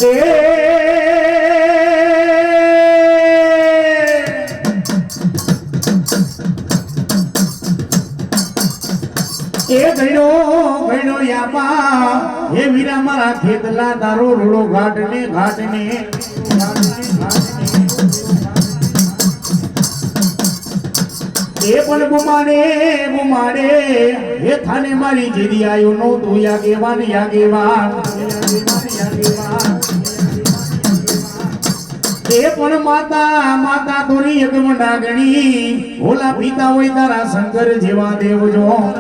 ગયો યામાં હે વીરા મારા ખેતલા તારો રૂડો ઘાટને ઘાટને એ પણ બુમાડે હે થાને મારી જીદી આયો નો તું યાગેવાન એ પણ માતા તોરી એક મંડાગણી ઓલા પિતા હોય તારા શંકર જેવા દેવજો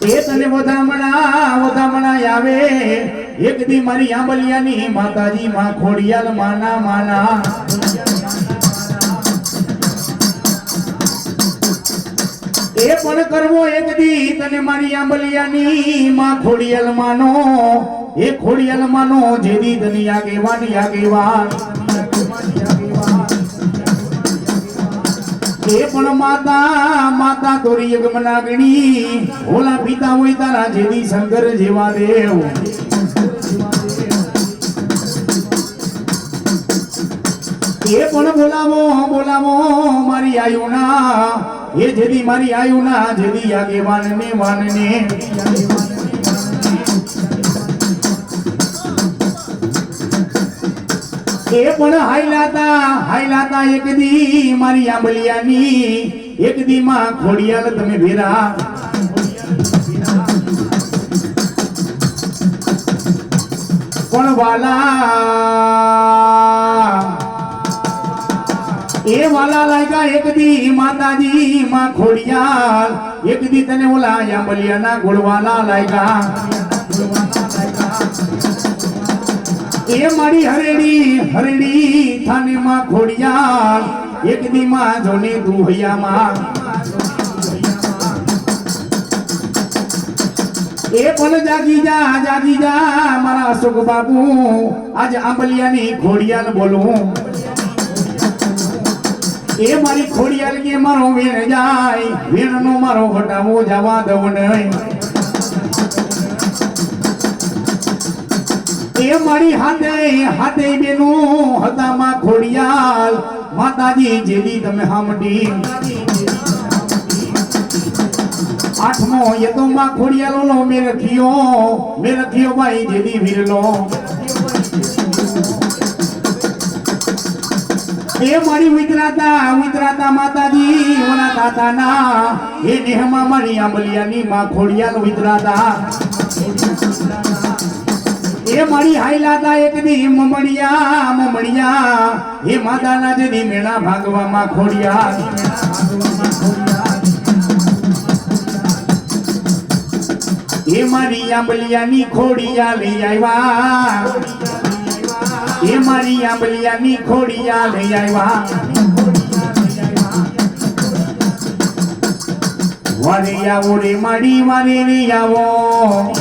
એ તને વધામણા આવે એક દી મારી આંબલિયાની માતાજી માં ખોડિયાલ માના એ પણ કરવો એક દી તને મારી આંબલિયાની માં ખોડિયાલ માનો એ ખોડિયાલ માનો જેદી તને આગેવાન એ પણ માતા તોરી એક મનાગણી ઓલા પિતા હોય તારા જેદી શંકર જેવા દેવ એ પણ બોલાવો મારી આયુના એ જેદી મારી આયુના જેદી આગેવાનને વાનને એ પણ હાઈલાતા એક દી મારી આંબલિયાની એક દી માં ખોડિયાલ તમે ભેરા પણ વાલા લાગ્યા એક દી માતાજી માં ખોડિયાલ એક દી તને ઓલા આંબલિયાના ગોળવાલા લાગ્યા એ મારી હરેડી થાને માં ખોડિયાલ એક દી માં જોને દુહૈયામાં એ પણ જાગી જા મારા અશોક બાબુ આજ આંબલિયાની ખોડિયાલ બોલું એ મારી ખોડિયાલ કે મારો વેણ જાય વેણનો મારો હટાવો જવા દઉં નહીં એ મારી હાથે બેનું હતા માં ખોડિયાલ માતાજી જેદી તમે હામડી આઠમો એ તો માં ખોડિયાલો નો મે રખિયો ભાઈ જેદી વીરલો એ મારી વિતરાતા માતાજી ઓના તાતાના એ નેહમાં મારી આંબલિયાની માં ખોડિયાલ વિતરાતા એ મારી હાઈલાતા એક દી મમડિયા એ માતાના જેદી મેળા ભાગવામાં ખોડિયાલ એ મારી આંબલિયાની ખોડિયા લઈ આવ્યા એ મારી આંબલિયાની ખોડિયા લઈ આવ્યા વારે આવો રે માડી વારે રે આવો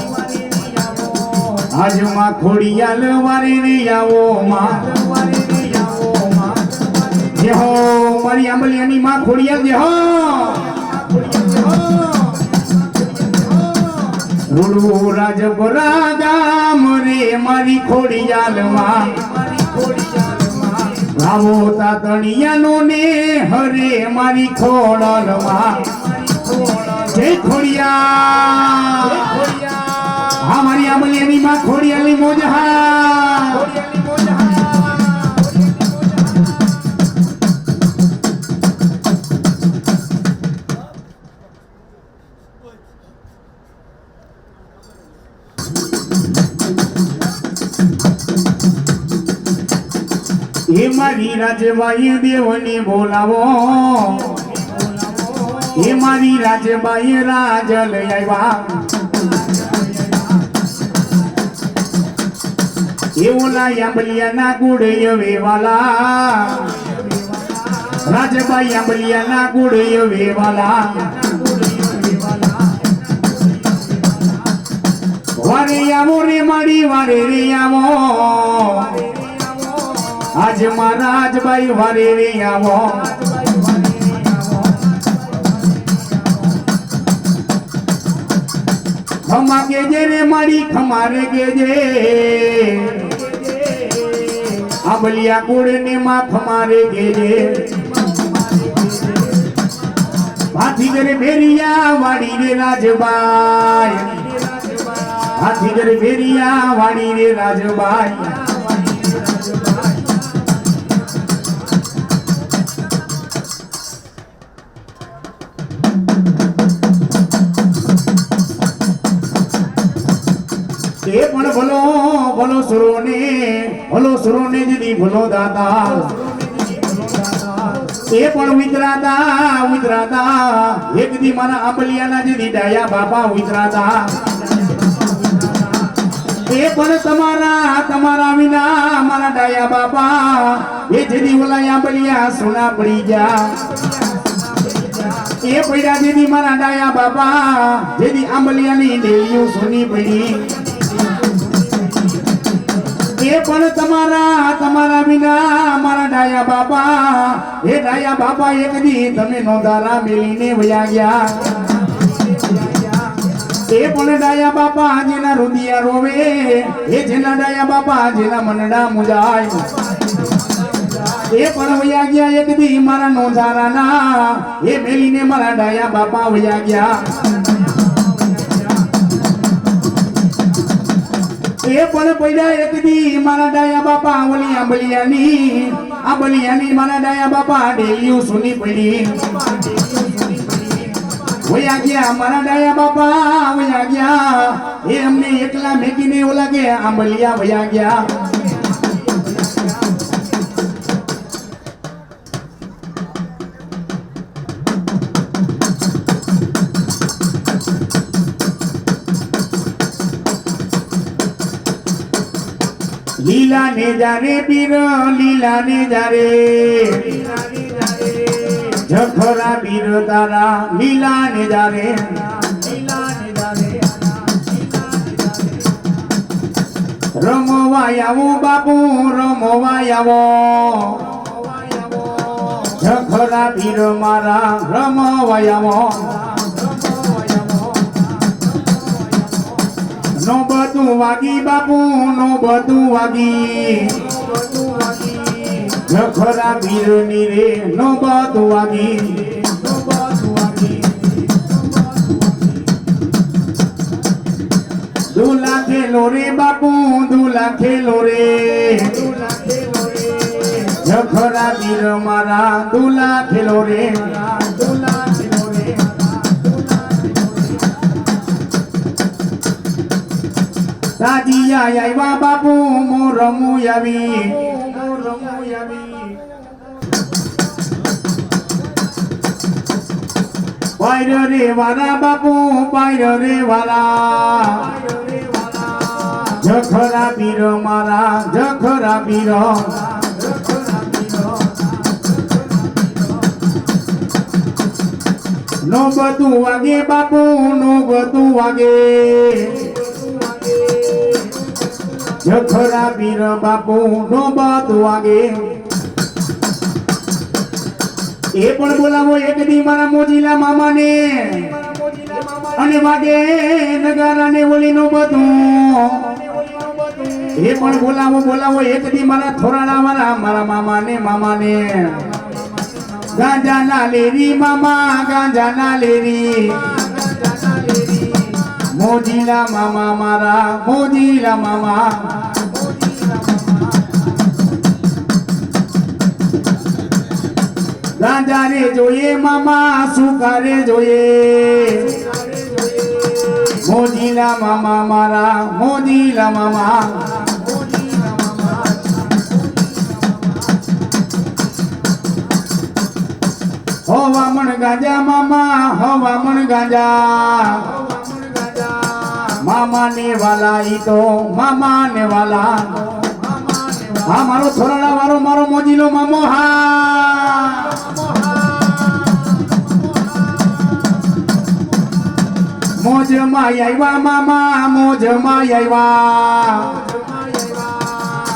આજમાં ખોડિયાલ વારે રે આવો માં જે હો મારી આંબલિયાની માં ખોડિયાલ જે હો રૂડુ રાજપરા ગામ રે મારી ખોડિયાલ માં આવો તાતણિયાનો ને હરે મારી ખોડલ માં જય ખોડિયાલ હા મારી આંબલિયાની માં ખોડિયાલની મોજ હા એ મારી રાજબાઈ દેવની બોલાવો એ મારી રાજબાઈ રાજ લઈ આવ્યા એ ઓલા આંબલિયાના ગુડય વેવાલા રાજબાઈ આંબલિયાના ગુડય વેવાલા વારે આવો રે મારી વારે રે આવો આજ મહારાજભાઈ વારે રે આવો ખમા કેજે રે મારી ખમારે કેજે આંબલિયા કુળને માં ખમારે કેજે હાથીગર ભેરિયા વાડી રે રાજબાઈ હાથીગર ભેરિયા વાડી રે રાજબાઈ એ પણ ભલો સુરોને દીદી ભલો દાતા એ પણ વિતરાતા એક દી મારા આંબલિયાના દીદી ડાયા બાપા વિતરાતા એ પણ તમારા વિના મારા ડાયા બાપા એ દીદી ઓલા આંબલિયા સોના પડી ગયા એ પૈડા દીદી મારા ડાયા બાપા દીદી આંબલિયાની ડેલીઓ સોની પડી એ પણ તમારા વિના મારા ડાયા બાપા એ ડાયા બાપા એક દી તમે નોંધારા મેલીને વયા ગયા એ પણ ડાયા બાપા જેના રુદિયા રોવે એ જેના ડાયા બાપા જેના મનડા મુજાય એ પણ વયા ગયા એક દી મારા નોંધારાના એ મેલીને મારા ડાયા બાપા વયા ગયા એ પણ પૈડા એક દી મારા ડાયા બાપા ઓલી આંબલિયાની મારા ડાયા બાપા ડેલીઓ સુની પડી વયા ગયા મારા ડાયા બાપા વયા ગયા એ અમને એકલા મેકીને ઓલા કે આંબલિયા વયા ગયા લીલા ને જારે પીર લીલા ને જારે જખરા પીર તારા લીલા ને જારે રમવા આવો બાપુ રમવા આવો જખરા પીર મારા રમવા આવો નો બધું વાગી બાપુ નો બધું વાગી જખરા પીરની રે નો બધું વાગી દુલા ખેલો રે બાપુ દુલા ખેલો રે જખરા પીર મારા દુલા ખેલો રે તાજીયા આવ્યા બાપુ મોરમુ આવી પાયર રે વાલા બાપુ પાયર રે વાલા જખરા પીર મારા જખરા પીર નો બધું વાગે બાપુ નો બધું વાગે જખરા પીર બાપુ નો બધું વાગે એ પણ બોલાવો એક દી મારા મોજીલા મામાને અને વાગે નગારાને ઓલી નો બધું એ પણ બોલાવો એક દી મારા થોરાડા વાળા મારા મામાને ગાંજા ના લેરી મામા ગાંજા ના લેરી મોજીલા મામા મારા મોજીલા મામા ગાંજા રે જોઈએ મામા સુકારે જોઈએ મોજીલા મામા મારા મોજીલા મામા હવામણ ગાંજા મામા હવામણ ગાંજા મામા ને વાલા ઈ તો મામા ને વાલા હા મારો થોરાડા વાળો મારો મોજીલો મામો હા મોજમાં આવ્યા મામા મોજમાં આવ્યા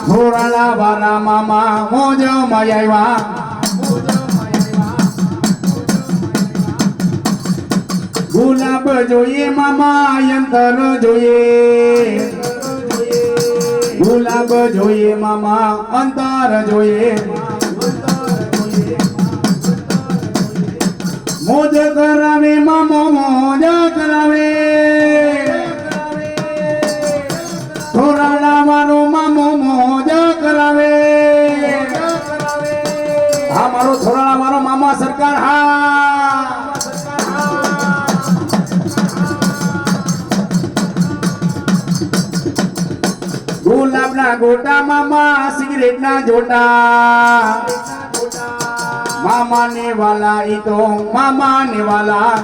થોરાડા વાળા મામા મોજમાં આવ્યા ગુલાબ જોઈએ મામા યંતર જોઈએ ગુલાબ જોઈએ મામા અંતર જોઈએ મોજ કરાવે મામો મોજ કરાવે થોરાડા મારો મામો મોજ કરાવે હા મારો થોરાડા મારો મામા સરકાર હા ગુલાબના ગોટા મામા સિગરેટના જોટા મામા ને વાલા ઈ તો મામા ને વાલા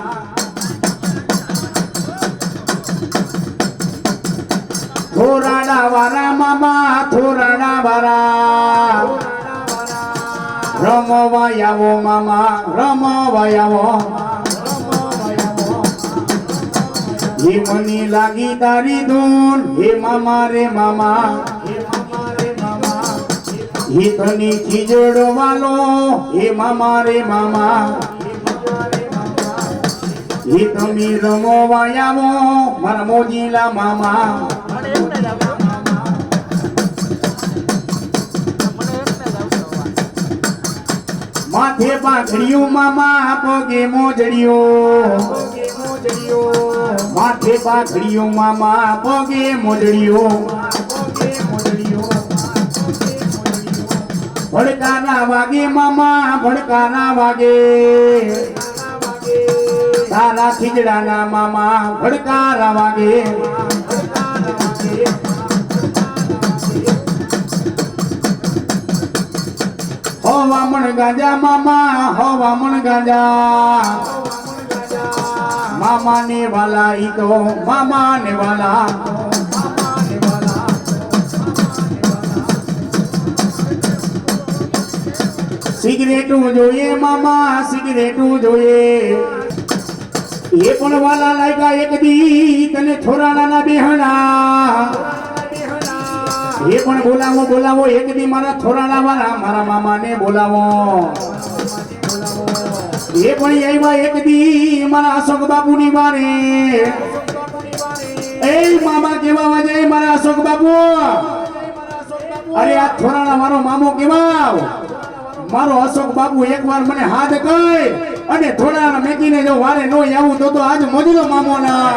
થોરાડા વાળા મામા થોરાડા વાળા રમવા આવો મામા રમવા આવો હે મને લાગી તારી ધૂન હે મામા રે મામા હે તને ખીજડો વાલો હે મામા રે મામા હે તમે રમવા આવો મારા મોજીલા મામા માથે પાઘડિયું મામા પગે મોજડિયું માથે પાઘડિયું મામા પગે મોજડિયું ભડકાના વાગે મામા ભડકાના વાગે તારા ખીજડાના મામા ભડકારા વાગે હવામણ ગાંજા મામા હવામણ ગાંજા મામા ને વાલા ઈ તો મામા ને વાલા સિગરેટું જોઈએ મામા સિગરેટું જોઈએ એ પણ વાલા લાગ્યા એક દી તને થોરાડાના બેહણા એ પણ બોલાવો બોલાવો એક દી મારા થોરાડા વાળા મારા મામાને બોલાવો એ પણ આવ્યા એક દી મારા અશોક બાપુની વારે એ મામા કેવા જાય મારા અશોક બાપુ અરે આ થોરાડા મારો મામો કેવા મારો અશોક બાપુ એકવાર મને હાથ કહી અને થોડા મેકીને જો વારે નો આવું તો આજ મોજીલો મામો ના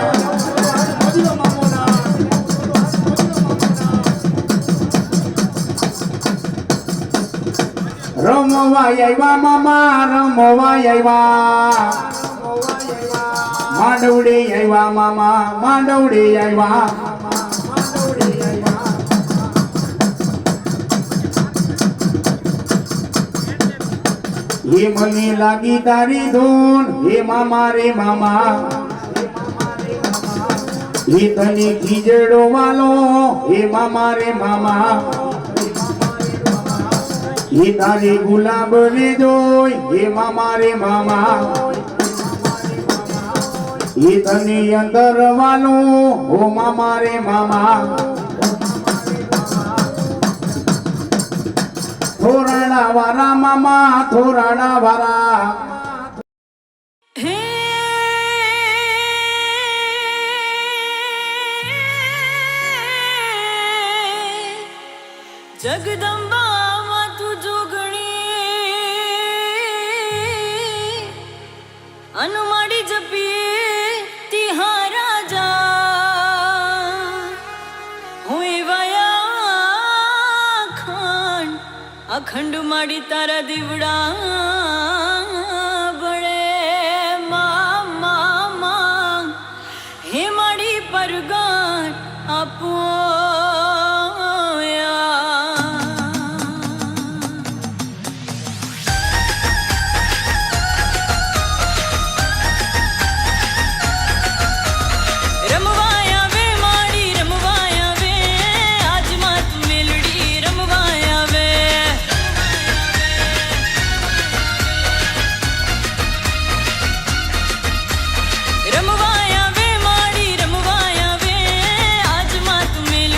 રમવા આવ્યા મામા રમવા આવ્યા માંડવડે આવ્યા મામા માંડવડે આવ્યા હે મને લાગી તારી ધૂન હે મામા રે મામા હે તને ખીજડો વાલો હે મામા રે મામા હે તારી ગુલાબ ને જોઈ હે મામા રે મામા હે તને અંતર વાલો હો મામા રે મામા થોરાડા વાળા મામા થોરાડા વાળા જગદંબા તું જોગણી અનુમાડી જપીએ તિહારા જા હું વાયા ખાંડ અખંડ માડી તારા દીવડા બળે મામા હે માડી પરગાન આપો રમવાયા વે માડી રમવાયા વે આજ માં તું મેલ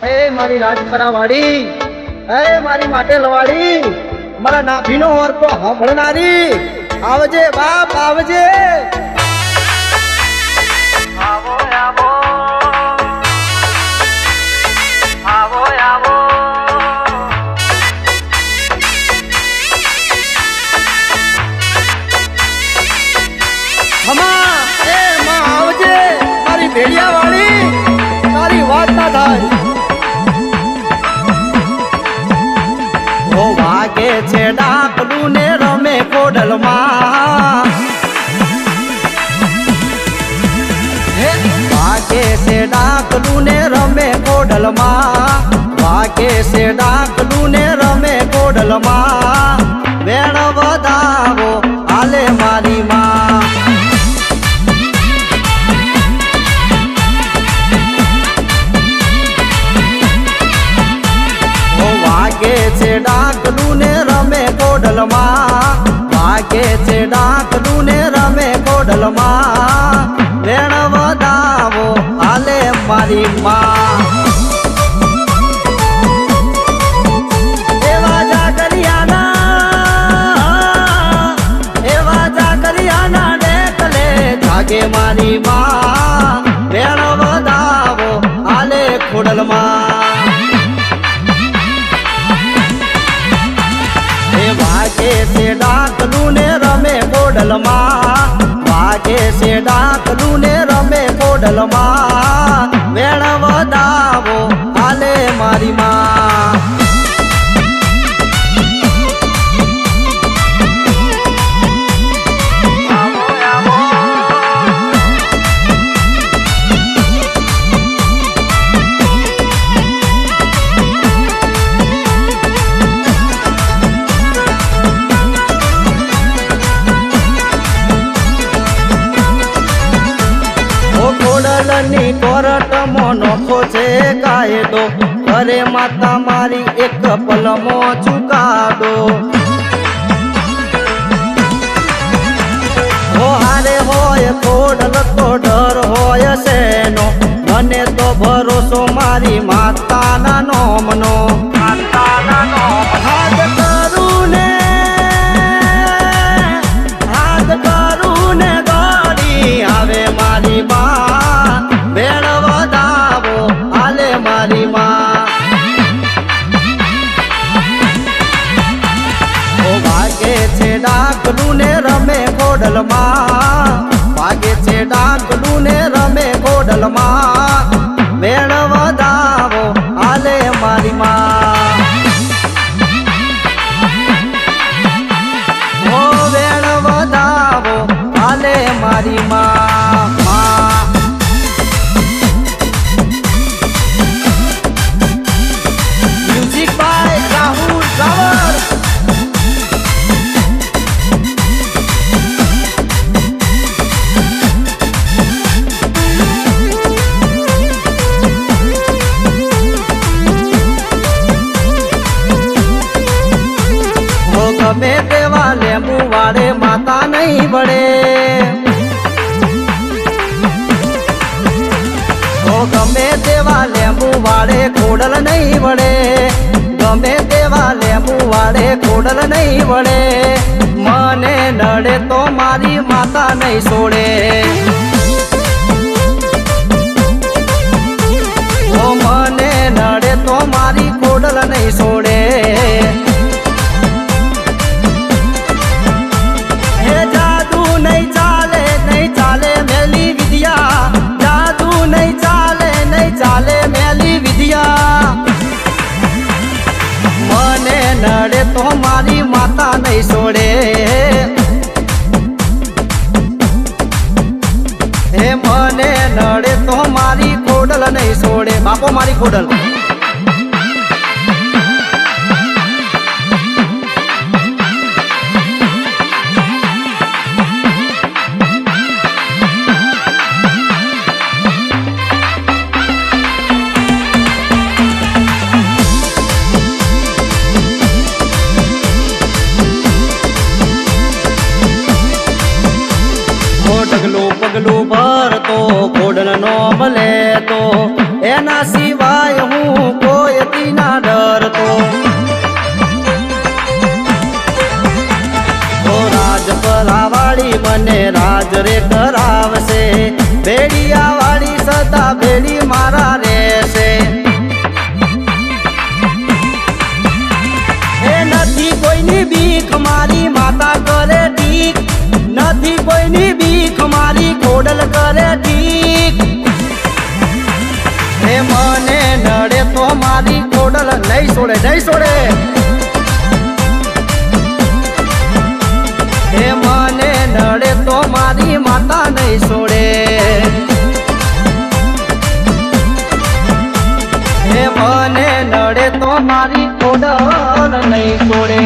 એ મારી રાજપરા વાળી, એ મારી માટે લવાડી, મારા નાભીનો ઓરકો સાંભળનારી, આવજે બાપ આવજે. આવો આવો આવો આવો હમા એ માં આવજે મારી ભેડિયા વાળી, તારી વાત ના થાય. ઓ વાગે છે ડાકલું ને રમે કોડલમાં, વાગે છે ડાકલું ને રમે કોડલમાં, વાગે છે ડાકલું ને રમે કોડલમાં, વેણ વધાવો હાલે મારી માં. વાગે છે ડાકલું ને રમે કોડલમાં, વાગે છે ડાકલું ને રમે કોડલમાં, વેણ વધાવો હાલે મારી માં. એવા જાગરિયાના ડેકલે જાગે મારી માં, વેણ વધાવો હાલે ખોડલમાં. વાગે છે ડાકલું ને રમે કોડલમાં, વાગે છે ડાકલું ને રમે કોડલમાં, વેણ વધાવો હાલે મારી માં. કોડલની કોરટ મોનોખો છે કાયદો, ઘરે માતા મારી એક પલમો ચુકાદો. હારે હોય કોડલ તો ડર હોય શેનો, મને તો ભરોસો મારી માતાના નોમનો. હાથ કરું ને દોડી આવે મારી માં, વેણ વધાવો હાલે મારી માં. ઓ વાગે છે ડાકલું ને રમે કોડલમાં, વાગે છે ડાકલું ને રમે કોડલમાં, વેણ વધાવો હાલે મારી માં. ઓ વેણ વધાવો હાલે મારી માં. Music by Rahul રાવર. ગમે તેવા લેંબુ વાળે માતા નહીં વળે, ગમે તેવા લેંબુ વાળે ખોડલ નહીં વળે, ગમે તેવા લેંબુ વાળે ખોડલ નહીં વળે, મને નડે તો મારી માતા નહીં છોડે. મને નડે તો મારી ખોડલ નહીં છોડે. જાદુ નહીં ચાલે નહીં ચાલે મેલી વિદ્યા, જાદુ નહીં ચાલે નહીં ચાલે મેલી વિદ્યા, મને નડે તો મારી માતા નહીં છોડે. હે મને નડે તો મારી ખોડલ નહીં છોડે. બાપો મારી ખોડલ. પગલું ભરતો ખોડલ નો ભલે તો, એના સિવાય હું કોઈ ના ડરતો. ઓ રાજપરાવાળી મને રાજ રે કરાવશે, ભેડિયાવાળી સદા ભેડી મારા રહેશે. એ નથી કોઈની બીક મારી માતા કરે ઠીક, નથી કોઈની બીક મારી ખોડલ કરે ઠીક. એ મને નડે તો મારી ખોડલ નહીં છોડે, નહીં છોડે. એ મને નડે તો મારી માતા નહીં છોડે. એ મને નડે તો મારી ખોડલ નહીં છોડે.